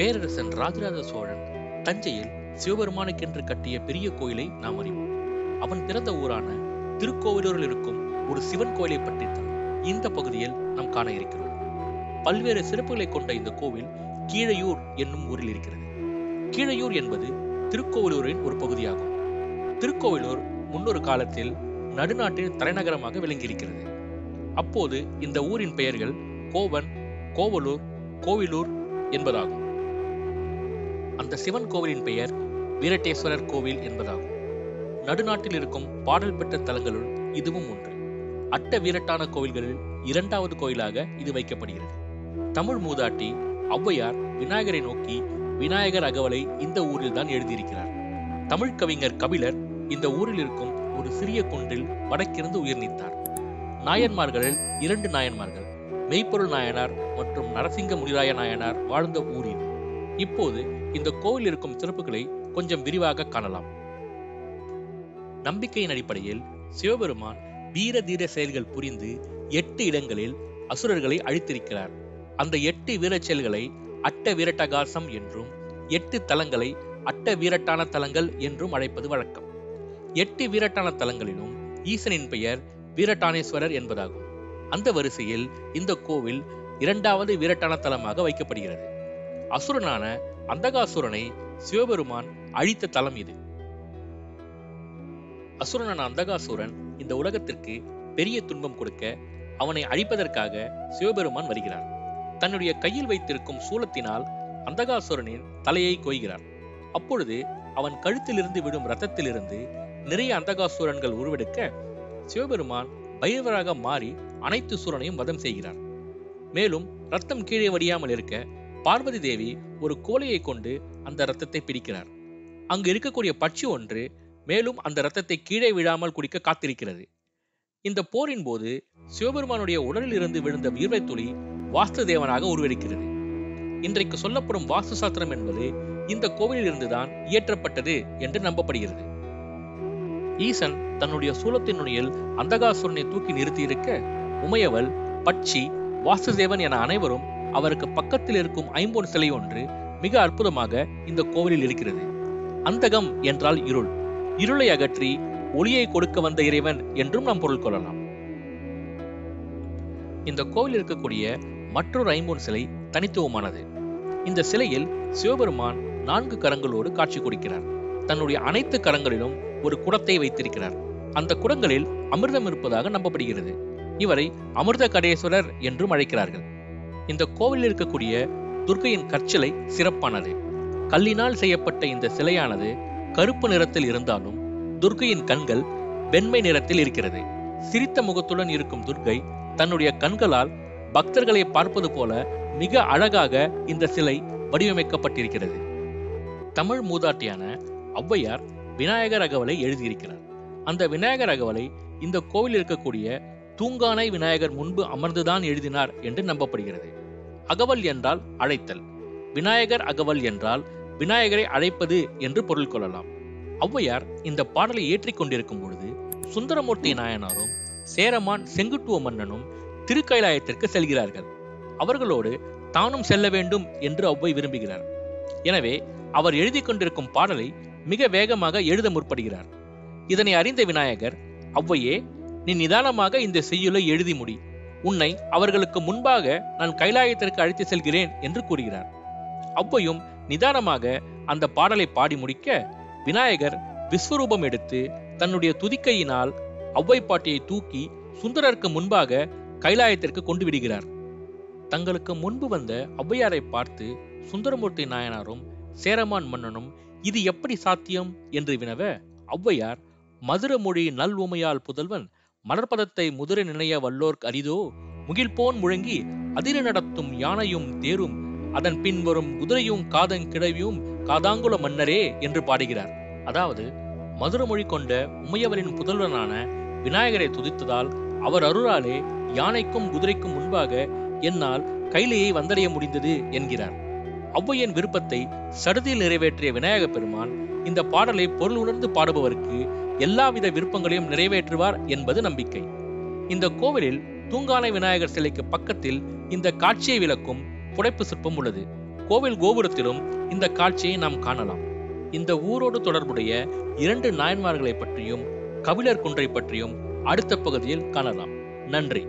பேரரசன் ராஜராஜ சோழன் தஞ்சையில் சிவபெருமானுக்கென்று கட்டிய பெரிய கோயிலை நாம் அறிவோம். அவன் பிறந்த ஊரான திருக்கோவிலூரில் இருக்கும் ஒரு சிவன் கோயிலை பற்றித்தான் இந்த பகுதியில் நாம் காண இருக்கிறோம். பல்வேறு சிறப்புகளை கொண்ட இந்த கோவில் கீழையூர் என்னும் ஊரில் இருக்கிறது. கீழையூர் என்பது திருக்கோவிலூரின் ஒரு பகுதியாகும். திருக்கோவிலூர் முன்னொரு காலத்தில் நடுநாட்டின் தலைநகரமாக விளங்கியிருக்கிறது. அப்போது இந்த ஊரின் பெயர்கள் கோவன், கோவலூர், கோவிலூர் என்பதாகும். அந்த சிவன் கோவிலின் பெயர் வீரட்டேஸ்வரர் கோவில் என்பதாகும். நடுநாட்டில் இருக்கும் பாடல் பெற்ற தலங்களுள் இதுவும் ஒன்று. அட்ட வீரட்டான கோவில்களில் இரண்டாவது கோயிலாக இது வைக்கப்படுகிறது. தமிழ் மூதாட்டி ஔவையார் விநாயகரை நோக்கி விநாயகர் அகவலை இந்த ஊரில் தான் எழுதியிருக்கிறார். தமிழ் கவிஞர் கபிலர் இந்த ஊரில் இருக்கும் ஒரு சிறிய குன்றில் வடக்கிருந்து உயிர் நீத்தார். நாயன்மார்களில் 2 நாயன்மார்கள், மெய்ப்பொருள் நாயனார் மற்றும் நரசிங்க முனிராய நாயனார் வாழ்ந்த ஊர் இது. இப்போது இந்த கோவில் இருக்கும் சிறப்புகளை கொஞ்சம் விரிவாக காணலாம். நம்பிக்கையின் அடிப்படையில் சிவபெருமான் வீர தீர செயல்கள் புரிந்து 8 இடங்களில் அசுரர்களை அழித்திருக்கிறார். அந்த 8 வீரச் செயல்களை அட்ட வீரட்டகாசம் என்றும் 8 தலங்களை அட்ட வீரட்டான தலங்கள் என்றும் அழைப்பது வழக்கம். 8 வீரட்டான தலங்களிலும் ஈசனின் பெயர் வீரட்டானேஸ்வரர் என்பதாகும். அந்த வரிசையில் இந்த கோவில் 2வது வீரட்டான தலமாக வைக்கப்படுகிறது. அசுரனான அந்தகாசுரனை சிவபெருமான் அழித்த தலம் இது. அசுரனான அந்தகாசுரன் இந்த உலகத்திற்கு பெரிய துன்பம் கொடுக்க அவனை அழிப்பதற்காக சிவபெருமான் வருகிறார். தன்னுடைய கையில் வைத்திருக்கும் சூலத்தினால் அந்தகாசுரனின் தலையை கொய்கிறார். அப்பொழுது அவன் கழுத்திலிருந்து விடும் இரத்தத்திலிருந்து நிறைய அந்தகாசுரன்கள் உருவெடுக்க சிவபெருமான் பைரவராக மாறி அனைத்து சூரனையும் வதம் செய்கிறார். மேலும் ரத்தம் கீழே வடியாமல் இருக்க பார்வதி தேவி ஒரு கோலையை கொண்டு அந்த இரத்தத்தை பிடிக்கிறார். அங்கு இருக்கக்கூடிய பட்சி ஒன்று மேலும் அந்த இரத்தத்தை கீழே விழாமல் குடிக்க காத்திருக்கிறது. இந்த போரின் போது சிவபெருமானுடைய உடலில் இருந்து விழுந்த வியர்வை துளி வாஸ்து தேவனாக உருவெடுக்கிறது. இன்றைக்கு சொல்லப்படும் வாஸ்து சாஸ்திரம் என்பது இந்த கோவிலில் இருந்துதான் இயற்றப்பட்டது என்று நம்பப்படுகிறது. ஈசன் தன்னுடைய சூலத்தின் நுனியில் அந்தகாசுரனை தூக்கி நிறுத்தியிருக்க உமையவள், பட்சி, வாசுதேவன் என அனைவரும் அவருக்கு பக்கத்தில் இருக்கும் ஐம்பொன் சிலை ஒன்று மிக அற்புதமாக இந்த கோவிலில் இருக்கிறது. அந்தகம் என்றால் இருள், இருளை அகற்றி ஒளியை கொடுக்க வந்த இறைவன் என்றும் நாம் பொருள் கொள்ளலாம். இந்த கோவில் இருக்கக்கூடிய மற்றொரு ஐம்பொன் சிலை தனித்துவமானது. இந்த சிலையில் சிவபெருமான் 4 கரங்களோடு காட்சி கொடுக்கிறார். தன்னுடைய அனைத்து கரங்களிலும் ஒரு குடத்தை வைத்திருக்கிறார். அந்த குடங்களில் அமிர்தம் இருப்பதாக நம்பப்படுகிறது. இவரை அமிர்த கடேஸ்வரர் என்றும் அழைக்கிறார்கள். இந்த கோவிலில் இருக்கக்கூடிய துர்க்கையின் கற்சிலை சிறப்பானது. கல்லினால் செய்யப்பட்ட இந்த சிலையானது கருப்பு நிறத்தில் இருந்தாலும் துர்க்கையின் கண்கள் வெண்மை நிறத்தில் இருக்கிறது. சிரித்த முகத்துடன் இருக்கும் துர்க்கை தன்னுடைய கண்களால் பக்தர்களை பார்ப்பது போல மிக அழகாக இந்த சிலை வடிவமைக்கப்பட்டிருக்கிறது. தமிழ் மூதாட்டியான ஔவையார் விநாயகர் அகவலை எழுதியிருக்கிறார். அந்த விநாயகர் அகவலை இந்த கோவில் இருக்கக்கூடிய தூங்கானை விநாயகர் முன்பு அமர்ந்துதான் எழுதினார் என்று நம்பப்படுகிறது. அகவல் என்றால் அழைத்தல், விநாயகர் அகவல் என்றால் விநாயகரை அழைப்பது என்று பொருள் கொள்ளலாம். ஔவையார் இந்த பாடலை ஏற்றிக் கொண்டிருக்கும் பொழுது சுந்தரமூர்த்தி நாயனாரும் சேரமான் செங்குட்டுவ மன்னனும் திருக்கைலாயத்திற்கு செல்கிறார்கள். அவர்களோடு தானும் செல்ல வேண்டும் என்று ஔவை விரும்புகிறார். எனவே அவர் எழுதி கொண்டிருக்கும் பாடலை மிக வேகமாக எழுத முற்படுகிறார். இதனை அறிந்த விநாயகர், ஔவையே, நீ நிதானமாக இந்த செய்யுளை எழுதி முடி, உன்னை அவர்களுக்கு முன்பாக நான் கைலாயத்திற்கு அழைத்து செல்கிறேன் என்று கூறுகிறார். ஔவையும் நிதானமாக அந்த பாடலை பாடி முடிக்க விநாயகர் விஸ்வரூபம் எடுத்து தன்னுடைய துதிக்கையினால் ஔவை பாட்டியை தூக்கி சுந்தரருக்கு முன்பாக கைலாயத்திற்கு கொண்டு விடுகிறார். தங்களுக்கு முன்பு வந்த ஔவையாரை பார்த்து சுந்தரமூர்த்தி நாயனாரும் சேரமான் மன்னனும் இது எப்படி சாத்தியம் என்று வினவ ஔவையார், மதுர மொழி நல் உமையால் புதல்வன் மலர்பதத்தை முதிரை நினைய வல்லோர்க்கு அரிதோ, முகில்போன் முழங்கி அதிர நடத்தும் யானையும் தேரும் அதன் பின் வரும் குதிரையும் காதங்கிழவியும் காதாங்குல மன்னரே என்று பாடுகிறார். அதாவது மதுர மொழி கொண்ட உமையவரின் புதல்வனான விநாயகரை துதித்ததால் அவர் அருளாலே யானைக்கும் குதிரைக்கும் முன்பாக என்னால் கைலையை வந்தடைய முடிந்தது என்கிறார். ஔவையின் விருப்பத்தை சடுதியில் நிறைவேற்றிய விநாயக பெருமான் இந்த பாடலை பொருள் உணர்ந்து பாடுபவருக்கு எல்லாவித விருப்பங்களையும் நிறைவேற்றுவார் என்பது நம்பிக்கை. இந்த கோவிலில் தூங்கானை விநாயகர் சிலைக்கு பக்கத்தில் இந்த காட்சியை விளக்கும் புடைப்பு சிற்பம் உள்ளது. கோவில் கோபுரத்திலும் இந்த காட்சியை நாம் காணலாம். இந்த ஊரோடு தொடர்புடைய 2 நாயன்மார்களை பற்றியும் கபிலர் குன்றை பற்றியும் அடுத்த பகுதியில் காணலாம். நன்றி.